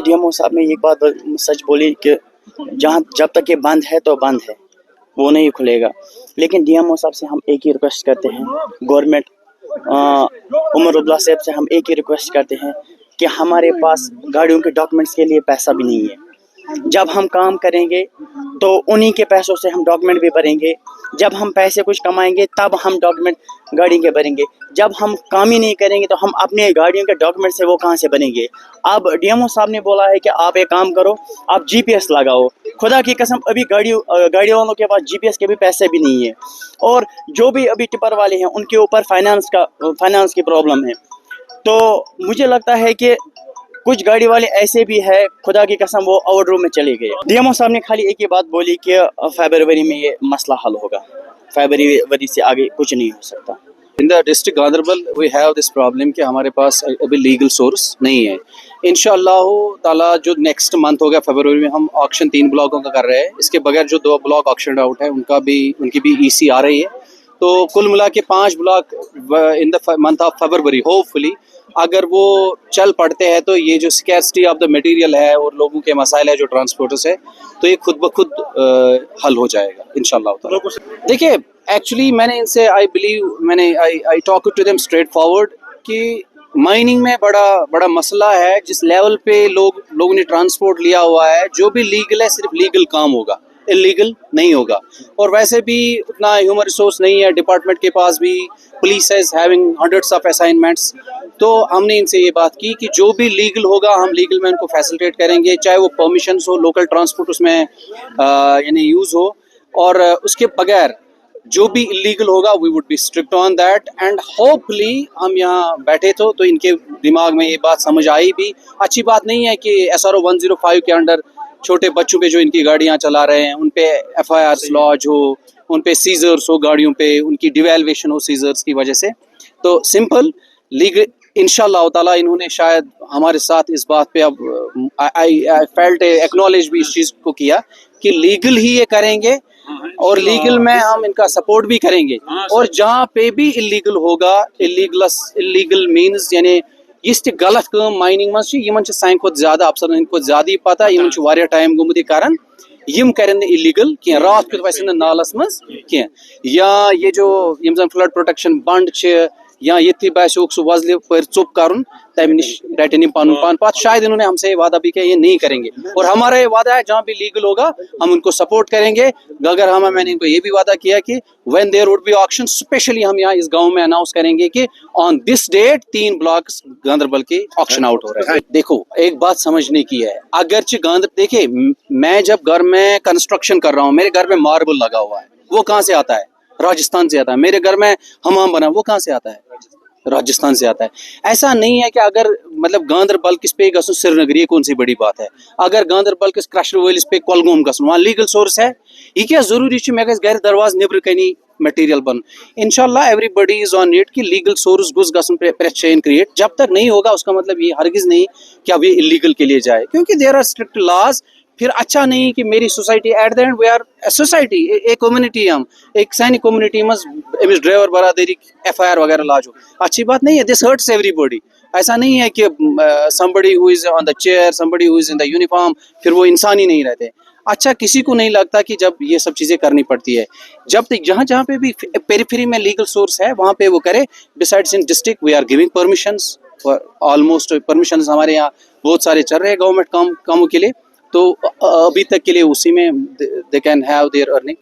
DMO साहब ने एक बात सच बोली कि जहाँ जब तक ये बंद है तो बंद है, वो नहीं खुलेगा। लेकिन डीएमओ साहब से हम एक ही रिक्वेस्ट करते हैं, गवर्नमेंट उमर अब्दुल्ला साहब से हम एक ही रिक्वेस्ट करते हैं कि हमारे पास गाड़ियों के डॉक्यूमेंट्स के लिए पैसा भी नहीं है। जब हम काम करेंगे तो उन्हीं के पैसों से हम डॉक्यूमेंट भी भरेंगे। जब हम पैसे कुछ कमाएंगे तब हम डॉक्यूमेंट गाड़ी के भरेंगे। जब हम काम ही नहीं करेंगे तो हम अपने गाड़ियों के डॉक्यूमेंट से वो कहाँ से बनेंगे। अब डीएमओ साहब ने बोला है कि आप एक काम करो, आप जीपीएस लगाओ। खुदा की कसम अभी गाड़ी वालों के पास जीपीएस के भी पैसे भी नहीं है, और जो भी अभी टिपर वाले हैं उनके ऊपर फाइनेंस की प्रॉब्लम है। तो मुझे लगता है कि कुछ गाड़ी वाले ऐसे भी है, खुदा की कसम वो ओवरड्राइव में चले गए। डीएमओ साहब ने खाली एक ही बात बोली कि फरवरी में ये मसला हल होगा, फरवरी से आगे कुछ नहीं हो सकता। In the district Ganderbal we have this problem कि हमारे पास अभी लीगल सोर्स नहीं है। इंशाअल्लाह ताला जो नेक्स्ट मंथ होगा फरवरी में हम ऑक्शन 3 ब्लॉकों का कर रहे हैं। इसके बगैर जो 2 ब्लॉक ऑक्शन आउट है उनकी भी ईसी आ रही है। तो कुल मिला के 5 block in the month of February hopefully अगर वो चल पड़ते हैं तो ये जो स्कैर्सिटी ऑफ द मटेरियल है और लोगों के मसाइल है जो ट्रांसपोर्टर्स है, तो ये खुद ब खुद हल हो जाएगा इंशाल्लाह। देखिए एक्चुअली मैंने इनसे I talk to them straightforward कि माइनिंग में बड़ा मसला है। जिस लेवल पे लोगों ने ट्रांसपोर्ट लिया हुआ है, जो भी लीगल है सिर्फ लीगल काम होगा, इलीगल नहीं होगा। और वैसे भी उतना ह्यूमन रिसोर्स नहीं है डिपार्टमेंट के पास भी। Police is having hundreds of assignments. तो हमने इनसे ये बात की कि जो भी लीगल होगा हम लीगल में उनको फैसिलिटेट करेंगे, चाहे वो परमिशंस हो, लोकल ट्रांसपोर्ट उसमें यानी यूज़ हो, और उसके बगैर जो भी इलीगल होगा we would be strict on that. And hopefully हम यहाँ बैठे तो इनके दिमाग में ये बात समझ आई भी। अच्छी बात नहीं है कि SRO 105 के अंडर छोटे बच्चों पे जो इनकी गाड़ियाँ चला रहे हैं उन पे FIR लॉज हो, उन पे सीजर्स हो गाड़ियों पे, उनकी डिवेल्युएशन हो सीजर्स की वजह से। तो सिंपल लीगल इंशाल्लाह ताला इन्होंने शायद हमारे साथ इस बात पे अब आई फेल्ट एक्नॉलेज भी इस चीज़ को किया कि लीगल ही ये करेंगे और लीगल में हम इनका सपोर्ट भी करेंगे। और जहाँ पे भी इलीगल होगा, इलीगल मीन्स यानी इस गलत काम माइनिंग मन सान खुद ज्यादा अफसर खुद ज्यादा पता इन टाइम गुमुत कारण यम करें इलीगल कह रात कुत वस नालस मज कह, या ये जो फ्लड प्रोटेक्शन बंड या ये बासोक सह वजल पर चुप कर तम नश रटन पन पान शायद इन्होंने हमसे वादा भी किया ये नहीं करेंगे। और हमारा ये वादा है जहाँ भी लीगल होगा हम उनको सपोर्ट करेंगे। अगर मैंने इनको ये भी वादा किया कि when there would be auction specially हम यहाँ इस गांव में अनाउंस करेंगे कि on this date 3 blocks Ganderbal के ऑक्शन आउट हो रहे हैं। देखो एक बात समझने की है, अगरचे देखिए मैं जब घर में कंस्ट्रक्शन कर रहा हूँ मेरे घर में मार्बल लगा हुआ है, वो कहाँ से आता है? राजस्थान से आता है। मेरे घर में हमाम बना, वो कहाँ से आता है? राजस्थान से आता है। ऐसा नहीं है कि अगर मतलब गांधरबल किस पे गसन श्रीनगर, ये कौन सी बड़ी बात है? अगर गांधरबल किस क्रशर वलिस पे कुलगाम गसन वहाँ लीगल सोर्स है। ये क्या जरूरी मे घर दरवाज निबर कनी मटेरियल बन। इंशाल्लाह एवरीबडी इज ऑन इट कि लीगल सोर्स गुस गसन प्रेस क्रिएट। जब तक नहीं होगा उसका मतलब ये हरगिज नहीं कि अब ये इलीगल के लिए जाए, क्योंकि देयर आर स्ट्रिक्ट लॉज। फिर अच्छा नहीं कि मेरी society at the end we are society एक कम्युनिटी, हम एक सैनिक कम्युनिटी में अमिस ड्राइवर बरादरी FIR वगैरह लाज हो, अच्छी बात नहीं है। This hurts everybody. ऐसा नहीं है कि somebody who is on the chair, somebody who is in the uniform, फिर वो इंसान ही नहीं रहते। अच्छा किसी को नहीं लगता कि जब ये सब चीज़ें करनी पड़ती है, जब तक जहाँ पे भी पेरिफेरी में लीगल सोर्स है वहाँ पे वो करे। Besides in district we are giving permissions for almost permissions हमारे यहाँ बहुत सारे चल रहे हैं गवर्नमेंट कामों के लिए। तो अभी तक के लिए उसी में they can have their earning.